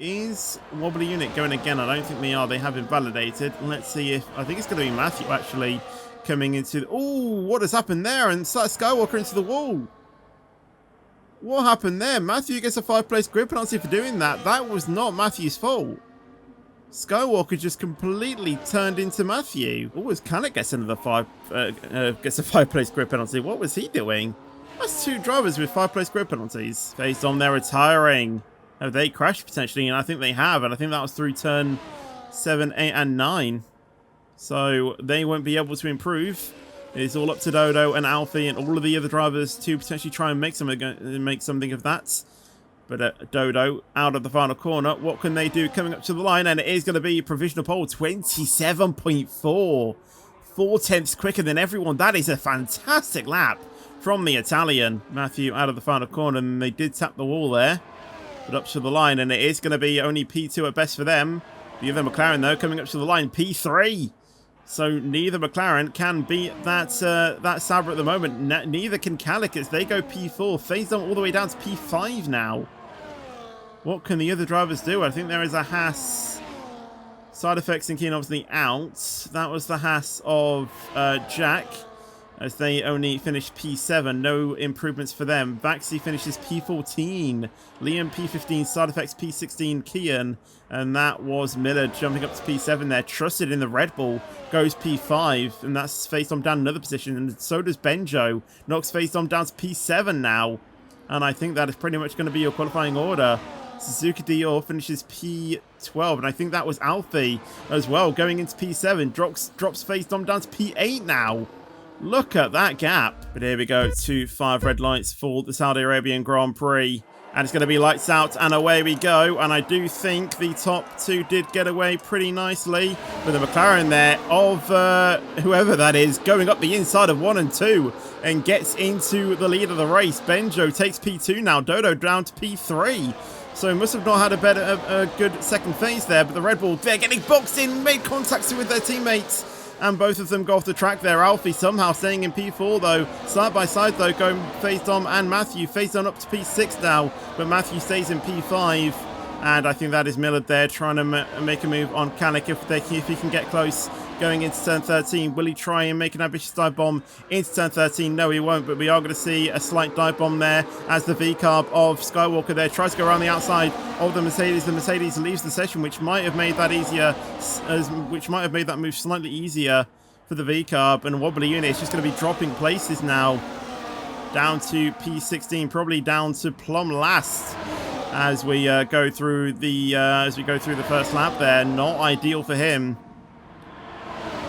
Is Wobbly Unit going again? I don't think they are. They have been validated. Let's see if... I think it's going to be Matthew actually coming into... Oh, what has happened there? And Skywalker into the wall. What happened there? Matthew gets a 5-place grid penalty for doing that. That was not Matthew's fault. Skywalker just completely turned into Matthew. Oh, as Canuck gets another gets a 5-place grid penalty. What was he doing? That's 2 drivers with 5-place grid penalties. Based on their retiring. Have they crashed potentially? And I think they have. And I think that was through turn 7, 8, and 9. So they won't be able to improve. It's all up to Dodo and Alfie and all of the other drivers to potentially try and make something of that. But Dodo out of the final corner. What can they do coming up to the line? And it is going to be provisional pole 27.4. 4/10 quicker than everyone. That is a fantastic lap from the Italian. Matthew out of the final corner. And they did tap the wall there. But up to the line. And it is going to be only P2 at best for them. The other McLaren, though, coming up to the line. P3. So neither McLaren can beat that Sauber at the moment. Neither can Calicus. They go P4. Phase them all the way down to P5 now. What can the other drivers do? I think there is a Haas. Side effects and Keen obviously out. That was the Haas of Jack. As they only finished P7. No improvements for them. Baxi finishes P14. Liam P15. Side effects P16. Kian. And that was Miller jumping up to P7 there. Trusted in the Red Bull. Goes P5. And that's Faceom down another position. And so does Benjo. Knocks Faceom down to P7 now. And I think that is pretty much going to be your qualifying order. Suzuki Dior finishes P12. And I think that was Alfie as well. Going into P7. Drops Faceom down to P8 now. Look at that gap. But here we go to 5 red lights for the Saudi Arabian Grand Prix. And it's going to be lights out and away we go. And I do think the top 2 did get away pretty nicely. With the McLaren there of whoever that is going up the inside of 1 and 2 and gets into the lead of the race. Benjo takes P2 now. Dodo down to P3. So must have not had a good second phase there. But the Red Bull, they're getting boxed in, made contact with their teammates. And both of them go off the track there. Alfie somehow staying in P4 though. Side by side though, going Faceom and Matthew. Faceom up to P6 now. But Matthew stays in P5. And I think that is Millard there trying to make a move on Canuck if he can get close. Going into turn 13. Will he try and make an ambitious dive bomb into turn 13? No, he won't. But we are going to see a slight dive bomb there as the V-carb of Skywalker there tries to go around the outside of the Mercedes. The Mercedes leaves the session, which might have made that easier, which might have made that move slightly easier for the V-carb. And Wobbly Unit is just going to be dropping places now down to P16, probably down to plumb last. As we go through the first lap there, not ideal for him.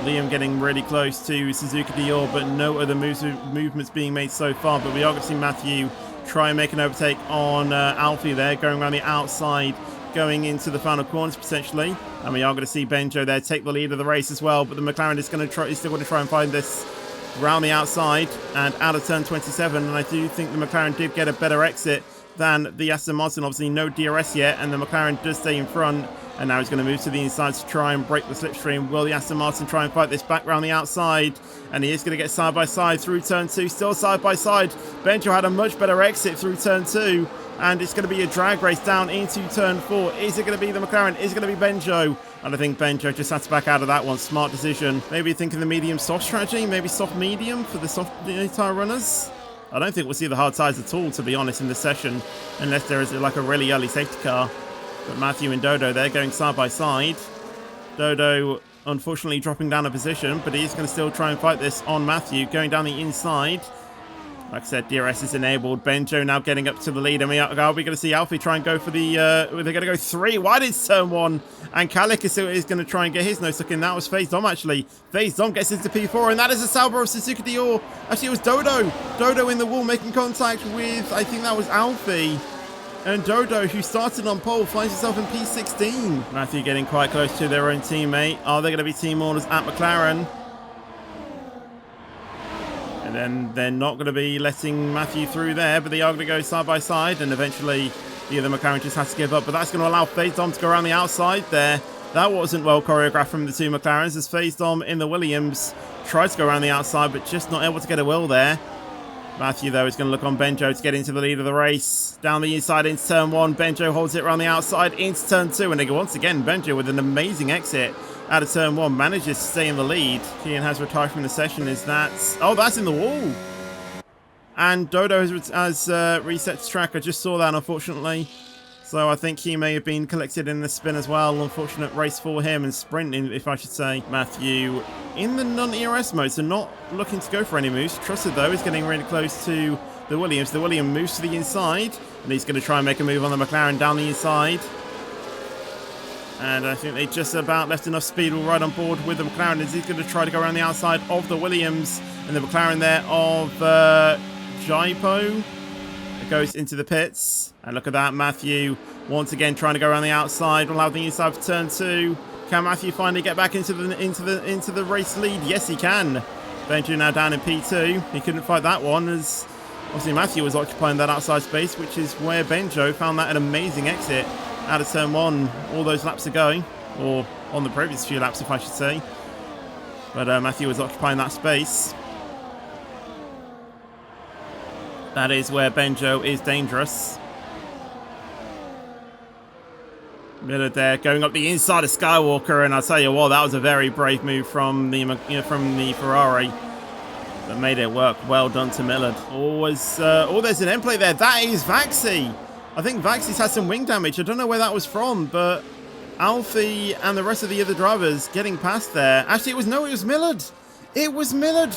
Liam getting really close to Suzuki Dior, but no other movements being made so far. But we are going to see Matthew try and make an overtake on Alfie there, going around the outside, going into the final corners potentially. And we are going to see Benjo there take the lead of the race as well. But the McLaren is still going to try and find this around the outside and out of turn 27. And I do think the McLaren did get a better exit than the Aston Martin. Obviously no DRS yet, and the McLaren does stay in front. And now he's going to move to the inside to try and break the slipstream. Will the Aston Martin try and fight this back round the outside? And he is going to get side by side through turn 2. Still side by side. Benjo had a much better exit through turn 2. And it's going to be a drag race down into turn 4. Is it going to be the McLaren? Is it going to be Benjo? And I think Benjo just had to back out of that one. Smart decision. Maybe thinking the medium soft strategy. Maybe soft medium for the soft tyre runners. I don't think we'll see the hard tyres at all, to be honest, in this session. Unless there is like a really early safety car. But Matthew and Dodo, they're going side by side. Dodo, unfortunately, dropping down a position, but he's going to still try and fight this on Matthew, going down the inside. Like I said, DRS is enabled. Benjo now getting up to the lead, and are we going to see Alfie try and go for the... they're going to go 3 wide in turn 1, and Calicus is going to try and get his nose stuck in. That was Faceom, actually. Faceom gets into P4, and that is a Sauber of Suzuki Dior. Actually, it was Dodo. Dodo in the wall making contact with, I think that was Alfie. And Dodo, who started on pole, finds himself in P16. Matthew getting quite close to their own teammate. Are they going to be team orders at McLaren? And then they're not going to be letting Matthew through there, but they are going to go side by side. And eventually, the other McLaren just has to give up. But that's going to allow Faceom to go around the outside there. That wasn't well choreographed from the 2 McLarens, as Faceom in the Williams tried to go around the outside, but just not able to get a wheel there. Matthew, though, is going to look on Benjo to get into the lead of the race. Down the inside into turn 1. Benjo holds it around the outside into turn 2. And once again, Benjo with an amazing exit out of turn 1. Manages to stay in the lead. Kian has retired from the session. Is that... Oh, that's in the wall. And Dodo has reset to track. I just saw that, unfortunately. So I think he may have been collected in the spin as well. Unfortunate race for him and sprinting, if I should say. Matthew in the non-ERS mode, so not looking to go for any moves. Trusted, though, is getting really close to the Williams. The Williams moves to the inside, and he's going to try and make a move on the McLaren down the inside. And I think they just about left enough speed all right on board with the McLaren as he's going to try to go around the outside of the Williams. And the McLaren there of Jaipo goes into the pits. And look at that, Matthew once again trying to go around the outside. Allow the inside for turn 2. Can Matthew finally get back into the race lead? Yes, he can. Benjo now down in P2. He couldn't fight that one as obviously Matthew was occupying that outside space, which is where Benjo found that an amazing exit out of turn 1 all those laps ago, or on the previous few laps, if I should say. But Matthew was occupying that space. That is where Benjo is dangerous. Miller there going up the inside of Skywalker, and I'll tell you what, that was a very brave move from the Ferrari that made it work. Well done to Millard. There's an end plate there. That is Vaxi. I think Vaxi's had some wing damage. I don't know where that was from, but Alfie and the rest of the other drivers getting past there. Actually, it was Millard. It was Millard.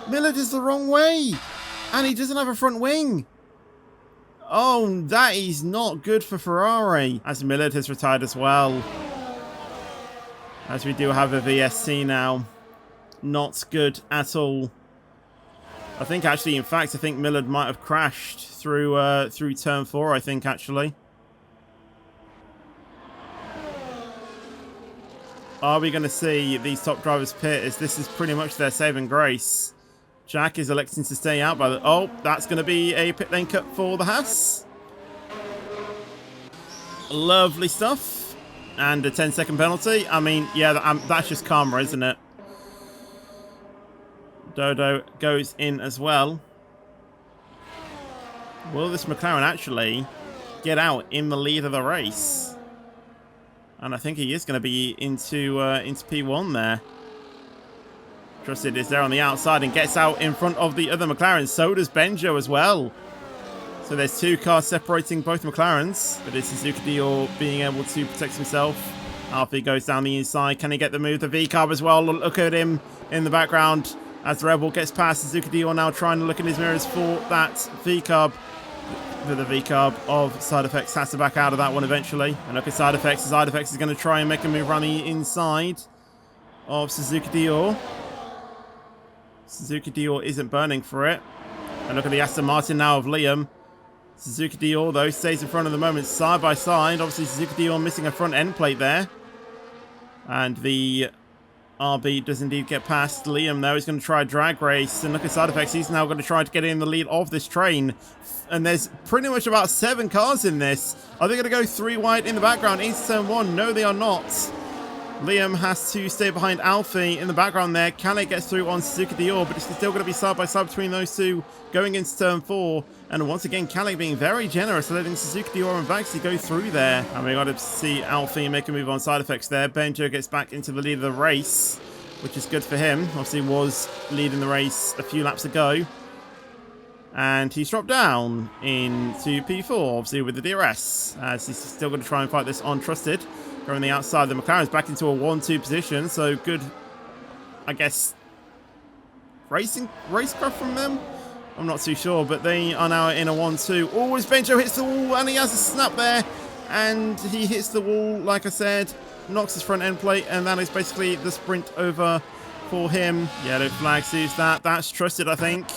Millard is the wrong way. And he doesn't have a front wing. Oh, that is not good for Ferrari. As Millard has retired as well. As we do have a VSC now. Not good at all. I think actually, in fact, I think Millard might have crashed through turn 4, I think, actually. Are we going to see these top drivers pit as this is pretty much their saving grace? Jack is electing to stay out by the... Oh, that's going to be a pit lane cut for the Haas. Lovely stuff. And a 10-second penalty. I mean, yeah, that's just karma, isn't it? Dodo goes in as well. Will this McLaren actually get out in the lead of the race? And I think he is going to be into P1 there. Trusted is there on the outside and gets out in front of the other McLaren. So does Benjo as well. So there's 2 cars separating both McLarens. But it's Suzuki Dior being able to protect himself. Alfie goes down the inside. Can he get the move? The V-carb as well. Look at him in the background as the Rebel gets past. Suzuki Dior now trying to look in his mirrors for that V-carb. For the V-carb of Side Effects has to back out of that one eventually. And look at Side Effects. Side Effects is going to try and make a move around the inside of Suzuki Dior. Suzuki Dior isn't burning for it. And look at the Aston Martin now of Liam. Suzuki Dior, though, stays in front of the moment side by side. Obviously, Suzuki Dior missing a front end plate there. And the RB does indeed get past Liam, though. He's going to try a drag race. And look at Side Effects. He's now going to try to get in the lead of this train. And there's pretty much about 7 cars in this. Are they going to go 3 wide in the background into turn 1? No, they are not. Liam has to stay behind Alfie in the background there. Calais gets through on Suzuki Dior, but it's still going to be side by side between those two going into turn 4. And once again, Calais being very generous, letting Suzuki Dior and Vaxi go through there. And we got to see Alfie make a move on Side Effects there. Benjo gets back into the lead of the race, which is good for him. Obviously was leading the race a few laps ago. And he's dropped down into P4, obviously with the DRS, as he's still going to try and fight this on Trusted. Going the outside, the McLaren's back into a 1-2 position, so good, I guess, racecraft from them? I'm not too sure, but they are now in a 1-2. Oh, as Benjo hits the wall, and he has a snap there, and he hits the wall, like I said, knocks his front end plate, and that is basically the sprint over for him. Yellow flag sees that. That's Trusted, I think.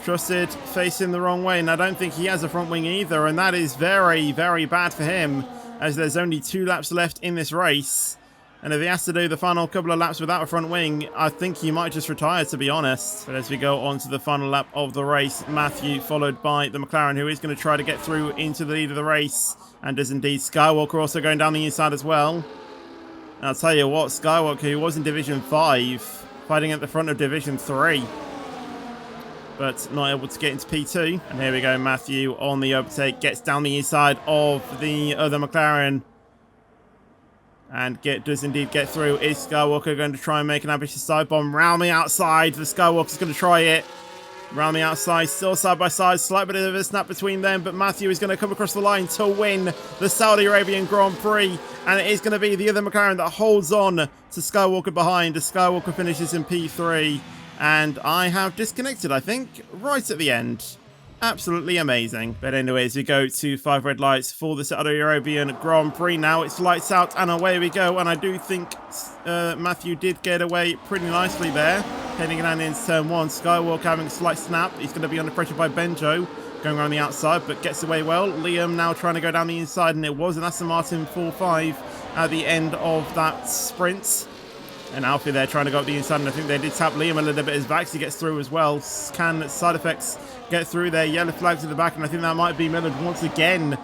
Trusted facing the wrong way, and I don't think he has a front wing either, and that is very, very bad for him, as there's only 2 laps left in this race. And if he has to do the final couple of laps without a front wing, I think he might just retire, to be honest. But as we go on to the final lap of the race, Matthew followed by the McLaren, who is going to try to get through into the lead of the race. And does indeed. Skywalker also going down the inside as well. And I'll tell you what, Skywalker, who was in Division 5, fighting at the front of Division 3. but not able to get into P2. And here we go, Matthew on the overtake, gets down the inside of the other McLaren. And does indeed get through. Is Skywalker going to try and make an ambitious side bomb round the outside? The Skywalker's going to try it. Round the outside, still side by side, slight bit of a snap between them, but Matthew is going to come across the line to win the Saudi Arabian Grand Prix, and it is going to be the other McLaren that holds on to Skywalker behind as Skywalker finishes in P3, and I have disconnected, I think, right at the end. Absolutely amazing. But anyways, we go to 5 red lights for the Saudi Arabian Grand Prix now. It's lights out and away we go. And I do think Matthew did get away pretty nicely there. Heading down into turn 1. Skywalker having a slight snap. He's going to be under pressure by Benjo. Going around the outside, but gets away well. Liam now trying to go down the inside. And it was an Aston Martin 4-5 at the end of that sprint. And Alfie there trying to go up the inside, and I think they did tap Liam a little bit as Vaxi gets through as well. Can side effects get through there? Yellow flags at the back, and I think that might be Millard once again,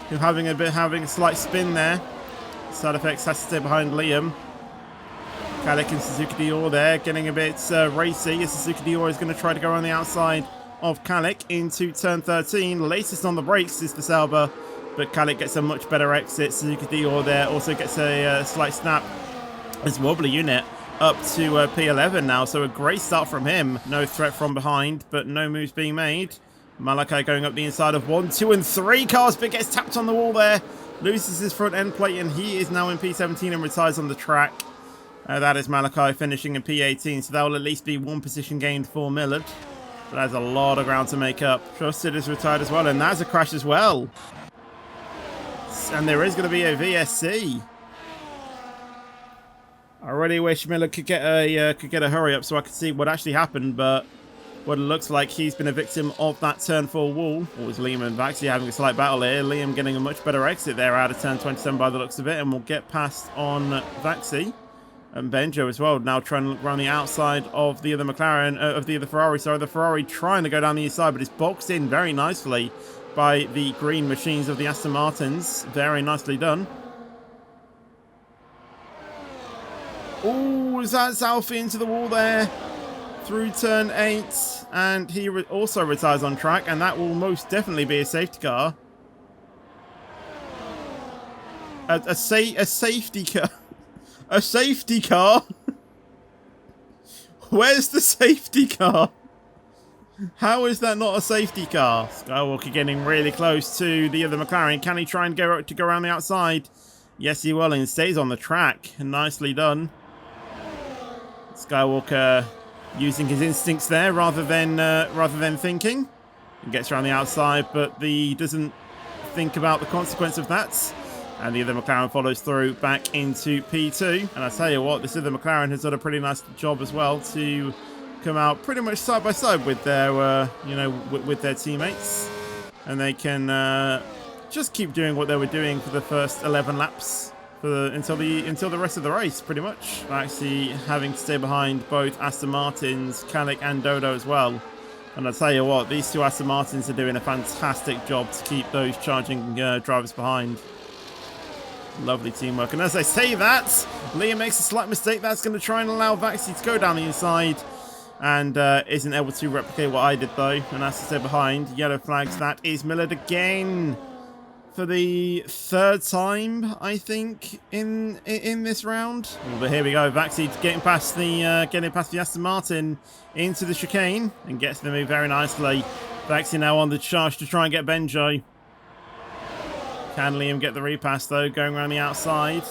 who having a slight spin there. Side effects has to stay behind Liam. Kalik and Suzuki Dior there getting a bit racy. Suzuki Dior is going to try to go around the outside of Kalik into turn 13. Latest on the brakes is the Sauber, but Kalik gets a much better exit. Suzuki Dior there also gets a slight snap. His wobbly unit up to P11 now, so a great start from him. No threat from behind, but no moves being made. Malachi going up the inside of 1, 2, and 3 cars, but gets tapped on the wall there. Loses his front end plate, and he is now in P17 and retires on the track. That is Malachi finishing in P18, so that will at least be 1 position gained for Millard. But that's a lot of ground to make up. Trusted is retired as well, and that's a crash as well. And there is going to be a VSC. I really wish Miller could get a hurry up so I could see what actually happened, but what it looks like he's been a victim of that turn 4 wall. Or was Liam and Vaxi having a slight battle here? Liam getting a much better exit there out of turn 27 by the looks of it, and we'll get past on Vaxi and Benjo as well. Now trying to look around the outside of the other McLaren, of the other Ferrari. Sorry, the Ferrari trying to go down the inside, but it's boxed in very nicely by the green machines of the Aston Martins. Very nicely done. Oh, that's Alfie into the wall there through turn 8, and he also retires on track, and that will most definitely be a safety car. A safety car. A safety car? Where's the safety car? How is that not a safety car? Skywalker getting really close to the other McLaren. Can he try and go around the outside? Yes, he will, and stays on the track. Nicely done. Skywalker using his instincts there rather than thinking. He gets around the outside, but doesn't think about the consequence of that. And the other McLaren follows through back into P2. And I tell you what, this other McLaren has done a pretty nice job as well to come out pretty much side by side with their, with their teammates, and they can just keep doing what they were doing for the first 11 laps. Until the rest of the race, pretty much. Actually having to stay behind both Aston Martins, Kalik and Dodo as well. And I'll tell you what, these 2 Aston Martins are doing a fantastic job to keep those charging drivers behind. Lovely teamwork. And as I say that, Liam makes a slight mistake. That's going to try and allow Vaxi to go down the inside. And isn't able to replicate what I did though. And has to stay behind. Yellow flags. That is Millard again. For the 3rd time, I think, in this round. Oh, but here we go. Vaxi getting past the Aston Martin into the chicane and gets the move very nicely. Vaxi now on the charge to try and get Benjo. Can Liam get the repass though? Going around the outside.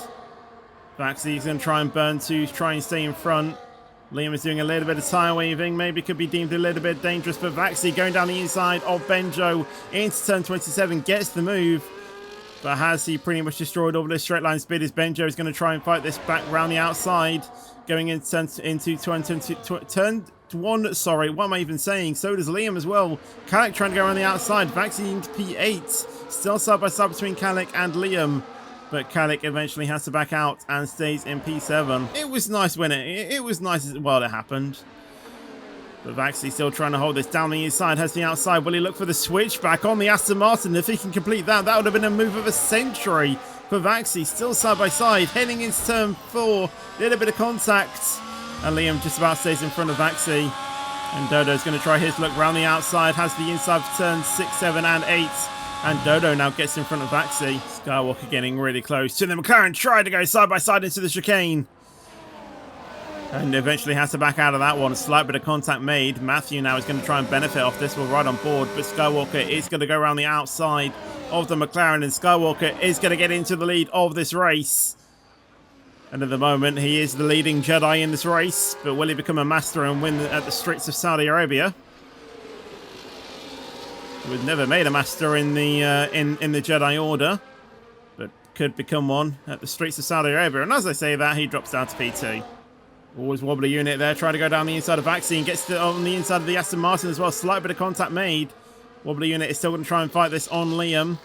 Vaxi's going to try and burn to try and stay in front. Liam is doing a little bit of tyre weaving. Maybe could be deemed a little bit dangerous, but Vaxi going down the inside of Benjo into turn 27 gets the move. But has he pretty much destroyed all of this straight line speed as Benjo is going to try and fight this back round the outside. Going into turn 1, sorry, what am I even saying? So does Liam as well. Kalik trying to go around the outside. Vaxi into P8. Still side by side between Kalik and Liam. But Kalik eventually has to back out and stays in P7. It was nice when it was nice while it happened. But Vaxi still trying to hold this down the inside, has the outside. Will he look for the switchback on the Aston Martin? If he can complete that, that would have been a move of a century for Vaxi. Still side by side, heading into turn 4. Little bit of contact. And Liam just about stays in front of Vaxi. And Dodo's going to try his look round the outside. Has the inside for turns 6, 7, and 8. And Dodo now gets in front of Vaxi. Skywalker getting really close to the McLaren. Tried to go side by side into the chicane. And eventually has to back out of that one. A slight bit of contact made. Matthew now is going to try and benefit off this. We're right on board. But Skywalker is going to go around the outside of the McLaren. And Skywalker is going to get into the lead of this race. And at the moment, he is the leading Jedi in this race. But will he become a master and win at the Straits of Saudi Arabia? He was never made a master in the Jedi Order, but could become one at the Straits of Saudi Arabia. And as I say that, he drops down to P2. Always wobbly unit there, trying to go down the inside of Vaccine. Gets on the inside of the Aston Martin as well. Slight bit of contact made. Wobbly unit is still going to try and fight this on Liam.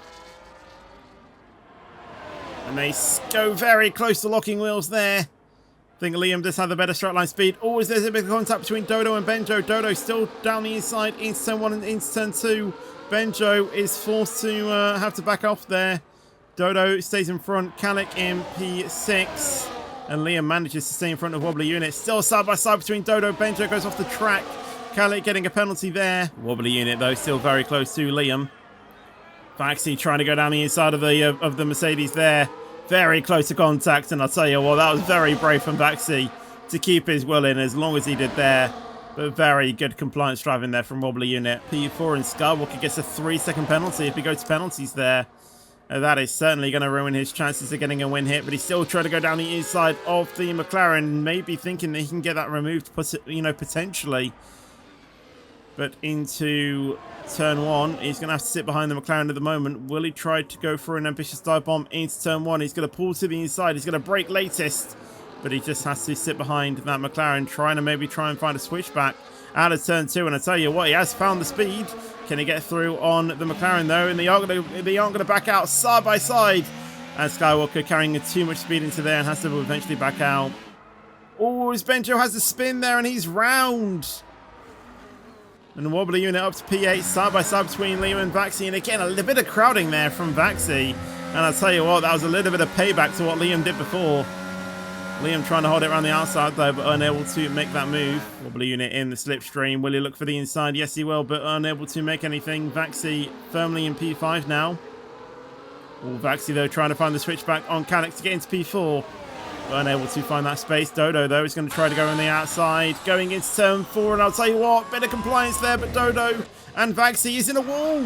And they go very close to locking wheels there. I think Liam does have the better straight line speed. Always there's a bit of contact between Dodo and Benjo. Dodo still down the inside into turn 1 and into turn 2. Benjo is forced to have to back off there. Dodo stays in front. Kalik in P6. And Liam manages to stay in front of Wobbly Unit. Still side by side between Dodo. Benjo goes off the track. Kalik getting a penalty there. Wobbly Unit though still very close to Liam. Vaxi trying to go down the inside of the Mercedes there. Very close to contact, and I'll tell you what, that was very brave from Vaxi to keep his will in as long as he did there. But very good compliance driving there from Wobbly Unit. P4 and Skywalker gets a 3-second penalty if he goes to penalties there. That is certainly going to ruin his chances of getting a win hit, but he's still trying to go down the inside of the McLaren, maybe thinking that he can get that removed, potentially. But into turn 1, he's going to have to sit behind the McLaren at the moment. Will he try to go for an ambitious dive bomb into turn 1? He's going to pull to the inside. He's going to brake latest, but he just has to sit behind that McLaren, trying to find a switchback out of turn 2. And I tell you what, he has found the speed. Can he get through on the McLaren though? And they aren't going to back out side by side. And Skywalker carrying too much speed into there and has to eventually back out. Oh, Benjo has a spin there and he's round. And the Wobbly Unit up to P8, side by side between Liam and Vaxi. And again, a little bit of crowding there from Vaxi. And I'll tell you what, that was a little bit of payback to what Liam did before. Liam trying to hold it around the outside though, but unable to make that move. Wobbly Unit in the slipstream. Will he look for the inside? Yes, he will, but unable to make anything. Vaxi firmly in P5 now. Vaxi though trying to find the switchback on Kalik to get into P4. Unable to find that space. Dodo though is going to try to go on the outside, going into turn 4, and I'll tell you what, bit of compliance there, but Dodo and Vaxi is in a wall.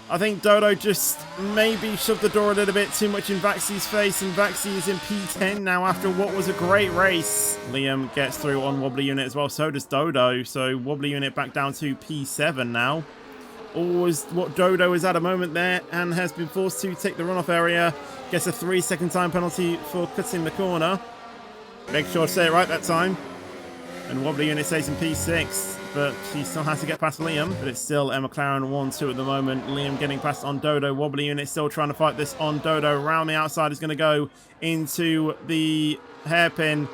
I think Dodo just maybe shoved the door a little bit too much in Vaxi's face, and Vaxi is in P10 now after what was a great race. Liam gets through on Wobbly Unit as well, so does Dodo, so Wobbly Unit back down to P7 now. Always what Dodo is at a moment there and has been forced to take the runoff area. Gets a 3-second time penalty for cutting the corner. Make sure to say it right that time. And Wobbly Unit stays in P6, but he still has to get past Liam. But it's still a McLaren 1-2 at the moment. Liam getting past on Dodo. Wobbly Unit still trying to fight this on Dodo. Around the outside is going to go into the hairpin.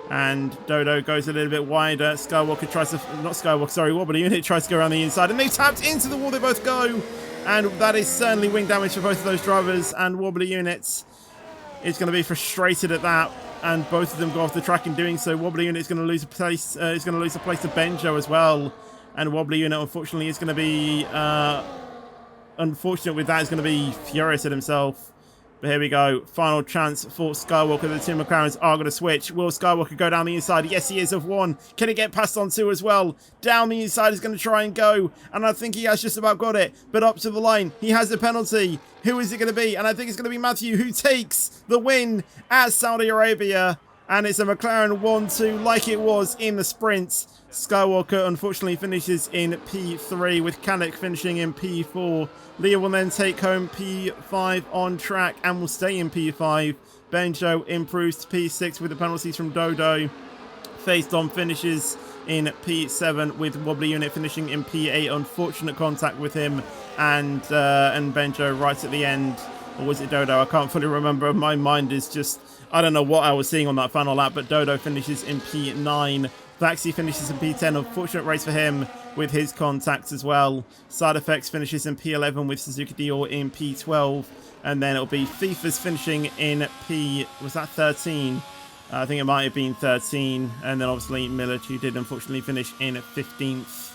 And Dodo goes a little bit wider. Skywalker tries to... Not Skywalker, sorry. Wobbly Unit tries to go around the inside. And they tapped into the wall. They both go. And that is certainly wing damage for both of those drivers. And Wobbly Unit is going to be frustrated at that. And both of them go off the track in doing so. Wobbly Unit is going to lose a place. Is going to lose a place to Benjo as well. And Wobbly Unit, unfortunately, is going to be... unfortunate with that, is going to be furious at himself. But here we go. Final chance for Skywalker. The two McLarens are going to switch. Will Skywalker go down the inside? Yes, he is of 1. Can he get past on 2 as well? Down the inside is going to try and go. And I think he has just about got it. But up to the line, he has a penalty. Who is it going to be? And I think it's going to be Matthew, who takes the win at Saudi Arabia. And it's a McLaren 1-2 like it was in the sprint. Skywalker unfortunately finishes in P3 with Kalik finishing in P4. Leah will then take home P5 on track and will stay in P5. Benjo improves to P6 with the penalties from Dodo. Faced on finishes in P7 with Wobbly Unit finishing in P8. Unfortunate contact with him and Benjo right at the end. Or was it Dodo? I can't fully remember. My mind is just... I don't know what I was seeing on that final lap, but Dodo finishes in P9. Vaxi finishes in P10. Unfortunate race for him with his contacts as well. Side Effects finishes in P11 with Suzuki Dior in P12. And then it'll be FIFA's finishing in was that 13? I think it might have been 13, and then obviously Military did unfortunately finish in 15th.